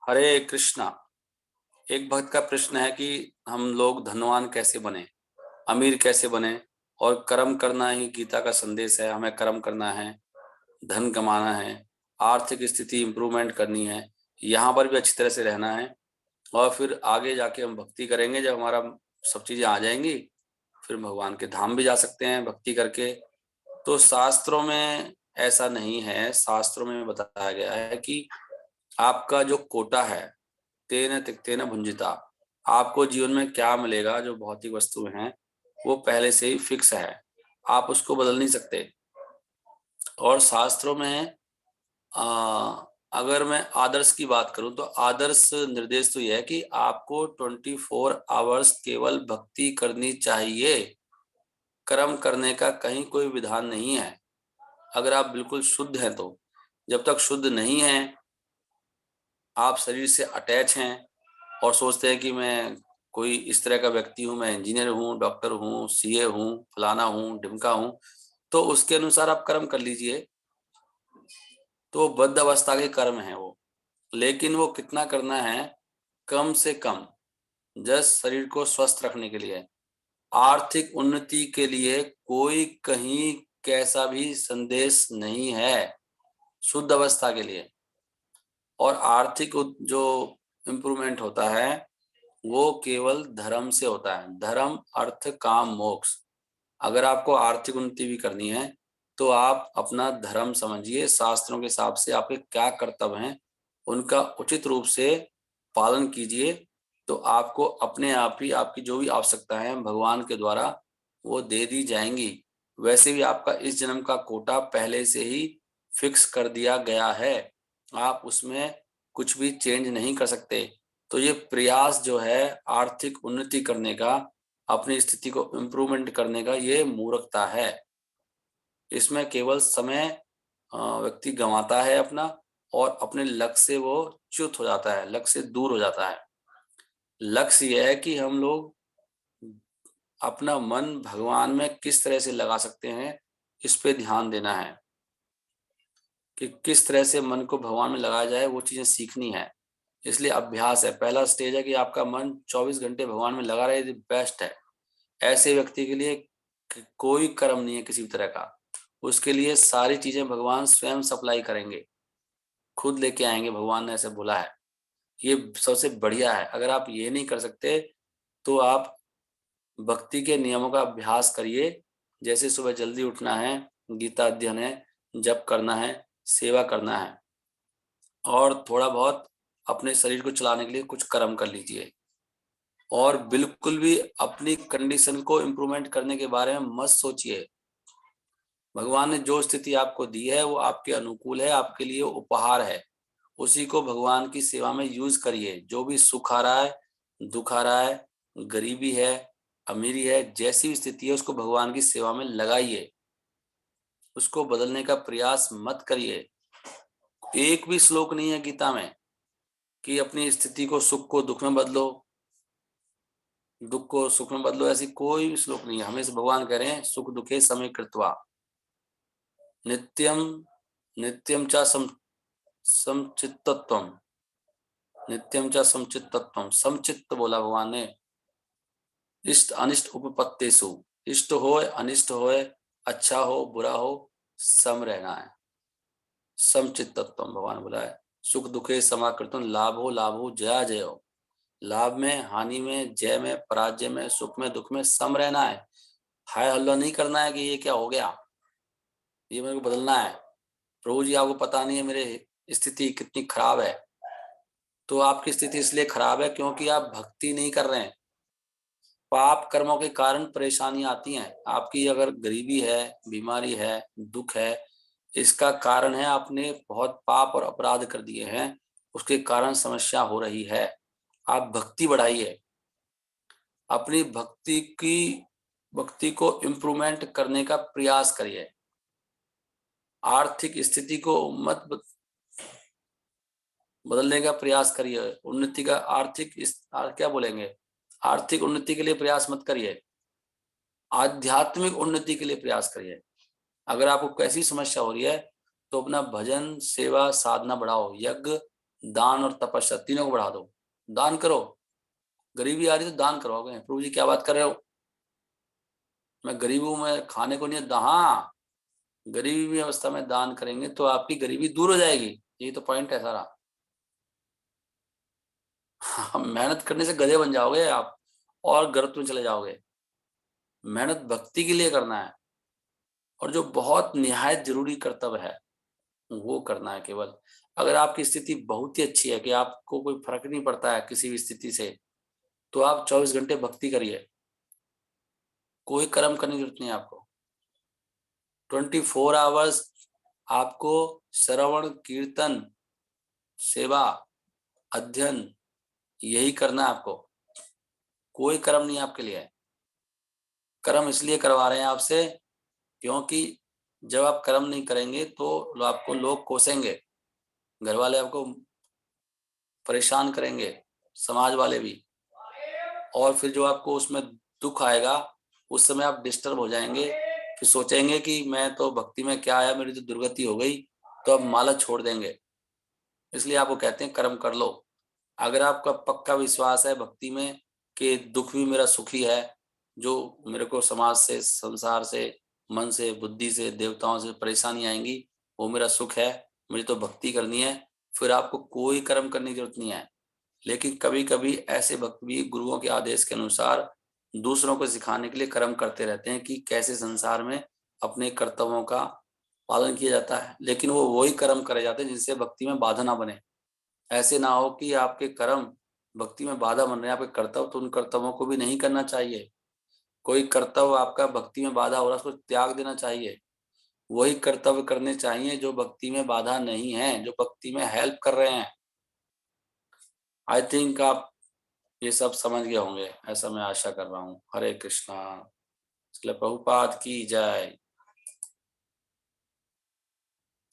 हरे कृष्णा। एक भक्त का प्रश्न है कि हम लोग धनवान कैसे बने, अमीर कैसे बने। और कर्म करना ही गीता का संदेश है। हमें कर्म करना है, धन कमाना है, आर्थिक स्थिति इंप्रूवमेंट करनी है, यहाँ पर भी अच्छी तरह से रहना है। और फिर आगे जाके हम भक्ति करेंगे। जब हमारा सब चीजें आ जाएंगी फिर भगवान के धाम भी जा सकते हैं भक्ति करके। तो शास्त्रों में ऐसा नहीं है। शास्त्रों में बताया गया है कि आपका जो कोटा है, तेन तिक्तेन भुंजिता, आपको जीवन में क्या मिलेगा, जो भौतिक वस्तुएं हैं वो पहले से ही फिक्स है, आप उसको बदल नहीं सकते। और शास्त्रों में आ, अगर मैं आदर्श की बात करूं तो आदर्श निर्देश तो यह है कि आपको 24 आवर्स केवल भक्ति करनी चाहिए। कर्म करने का कहीं कोई विधान नहीं है। अगर आप बिल्कुल शुद्ध हैं तो। जब तक शुद्ध नहीं है, आप शरीर से अटैच हैं और सोचते हैं कि मैं कोई इस तरह का व्यक्ति हूँ, मैं इंजीनियर हूँ, डॉक्टर हूँ, सीए हूँ, फलाना हूँ, ढिमका हूँ, तो उसके अनुसार आप कर्म कर लीजिए। तो बद्ध अवस्था के कर्म है वो। लेकिन वो कितना करना है? कम से कम, जस्ट शरीर को स्वस्थ रखने के लिए, आर्थिक उन्नति के लिए कोई कहीं कैसा भी संदेश नहीं है। शुद्ध अवस्था के लिए और आर्थिक जो इम्प्रूवमेंट होता है वो केवल धर्म से होता है। धर्म, अर्थ, काम, मोक्ष। अगर आपको आर्थिक उन्नति भी करनी है तो आप अपना धर्म समझिए। शास्त्रों के हिसाब से आपके क्या कर्तव्य हैं उनका उचित रूप से पालन कीजिए। तो आपको अपने आप ही आपकी जो भी आवश्यकता है भगवान के द्वारा वो दे दी जाएंगी। वैसे भी आपका इस जन्म का कोटा पहले से ही फिक्स कर दिया गया है। आप उसमें कुछ भी चेंज नहीं कर सकते। तो ये प्रयास जो है आर्थिक उन्नति करने का, अपनी स्थिति को इम्प्रूवमेंट करने का, ये मूर्खता है। इसमें केवल समय व्यक्ति गंवाता है अपना, और अपने लक्ष्य से वो च्युत हो जाता है, लक्ष्य से दूर हो जाता है। लक्ष्य यह है कि हम लोग अपना मन भगवान में किस तरह से लगा सकते हैं, इस पे ध्यान देना है कि किस तरह से मन को भगवान में लगाया जाए, वो चीजें सीखनी है। इसलिए अभ्यास है। पहला स्टेज है कि आपका मन 24 घंटे भगवान में लगा रहे, बेस्ट है। ऐसे व्यक्ति के लिए कोई कर्म नहीं है किसी भी तरह का। उसके लिए सारी चीजें भगवान स्वयं सप्लाई करेंगे, खुद लेके आएंगे। भगवान ने ऐसे बोला है। ये सबसे बढ़िया है। अगर आप ये नहीं कर सकते तो आप भक्ति के नियमों का अभ्यास करिए। जैसे सुबह जल्दी उठना है, गीता अध्ययन है, जप करना है, सेवा करना है, और थोड़ा बहुत अपने शरीर को चलाने के लिए कुछ कर्म कर लीजिए। और बिल्कुल भी अपनी कंडीशन को इम्प्रूवमेंट करने के बारे में मत सोचिए। भगवान ने जो स्थिति आपको दी है वो आपके अनुकूल है, आपके लिए उपहार है। उसी को भगवान की सेवा में यूज करिए। जो भी सुख आ रहा है, दुख आ रहा है, गरीबी है, अमीरी है, जैसी भी स्थिति है उसको भगवान की सेवा में लगाइए। उसको बदलने का प्रयास मत करिए। एक भी श्लोक नहीं है गीता में कि अपनी स्थिति को, सुख को दुख में बदलो, दुख को सुख में बदलो। ऐसी कोई भी श्लोक नहीं है। हमेशा भगवान कह रहे हैं सुख दुखे समय कृत्वा नित्यम नित्यम च समचित्तत्वम, नित्यम च समचित्तत्वम। समचित्त बोला भगवान ने। इष्ट अनिष्ट उपपत्तिषु, इष्ट होए अनिष्ट होए, अच्छा हो बुरा हो, सम रहना है। समचित्तत्वम भगवान बोला है। सुख दुखे समाकृतम, लाभो लाभो जया जयो। लाभ में, हानि में, जय में, पराजय में, सुख में, दुख में सम रहना है। हाय हल्ला नहीं करना है कि ये क्या हो गया, ये मेरे को बदलना है। प्रभु जी आपको पता नहीं है मेरे स्थिति कितनी खराब है। तो आपकी स्थिति इसलिए खराब है क्योंकि आप भक्ति नहीं कर रहे हैं। पाप कर्मों के कारण परेशानी आती हैं। आपकी अगर गरीबी है, बीमारी है, दुख है, इसका कारण है आपने बहुत पाप और अपराध कर दिए हैं। उसके कारण समस्या हो रही है। आप भक्ति बढ़ाइए। अपनी भक्ति को इम्प्रूवमेंट करने का प्रयास करिए। आर्थिक स्थिति को मत बदलने का प्रयास करिए। उन्नति का क्या बोलेंगे, आर्थिक उन्नति के लिए प्रयास मत करिए, आध्यात्मिक उन्नति के लिए प्रयास करिए। अगर आपको कैसी समस्या हो रही है तो अपना भजन, सेवा, साधना बढ़ाओ। यज्ञ दान और तपस्या तीनों को बढ़ा दो। दान करो, गरीबी आ रही तो दान करवाओगे। प्रभु जी क्या बात कर रहे हो, मैं गरीब हूं, मैं खाने को नहीं। हाँ, गरीबी अवस्था में दान करेंगे तो आपकी गरीबी दूर हो जाएगी। यही तो पॉइंट है सारा। मेहनत करने से गधे बन जाओगे आप और गर्त में चले जाओगे। मेहनत भक्ति के लिए करना है, और जो बहुत निहायत जरूरी कर्तव्य है वो करना है केवल। अगर आपकी स्थिति बहुत ही अच्छी है कि आपको कोई फर्क नहीं पड़ता है किसी भी स्थिति से, तो आप 24 घंटे भक्ति करिए, कोई कर्म करने की जरूरत नहीं है आपको। 24 आवर्स आपको श्रवण कीर्तन सेवा अध्ययन यही करना है आपको। कोई कर्म नहीं आपके लिए। कर्म इसलिए करवा रहे हैं आपसे क्योंकि जब आप कर्म नहीं करेंगे तो आपको लोग कोसेंगे, घर वाले आपको परेशान करेंगे, समाज वाले भी। और फिर जो आपको उसमें दुख आएगा, उस समय आप डिस्टर्ब हो जाएंगे, फिर सोचेंगे कि मैं तो भक्ति में क्या आया, मेरी तो दुर्गति हो गई, तो अब माला छोड़ देंगे। इसलिए आपको कहते हैं कर्म कर लो। अगर आपका पक्का विश्वास है भक्ति में कि दुख भी मेरा सुखी है, जो मेरे को समाज से, संसार से, मन से, बुद्धि से, देवताओं से परेशानी आएंगी, वो मेरा सुख है, मुझे तो भक्ति करनी है, फिर आपको कोई कर्म करने की जरूरत नहीं है। लेकिन कभी-कभी ऐसे भक्त भी गुरुओं के आदेश के अनुसार दूसरों को सिखाने के लिए कर्म करते रहते हैं कि कैसे संसार में अपने कर्तव्यों का पालन किया जाता है, लेकिन वो वही कर्म करे जाते हैं जिनसे भक्ति में बाधा ना बने। ऐसे ना हो कि आपके कर्म भक्ति में बाधा बन रहे हैं, आपके कर्तव्य, तो उन कर्तव्यों को भी नहीं करना चाहिए। कोई कर्तव्य आपका भक्ति में बाधा हो रहा है, उसको त्याग देना चाहिए। वही कर्तव्य करने चाहिए जो भक्ति में बाधा नहीं है, जो भक्ति में हेल्प कर रहे हैं। आई थिंक आप ये सब समझ गए होंगे, ऐसा मैं आशा कर रहा हूँ। हरे कृष्णा। श्रील प्रभुपाद की जय।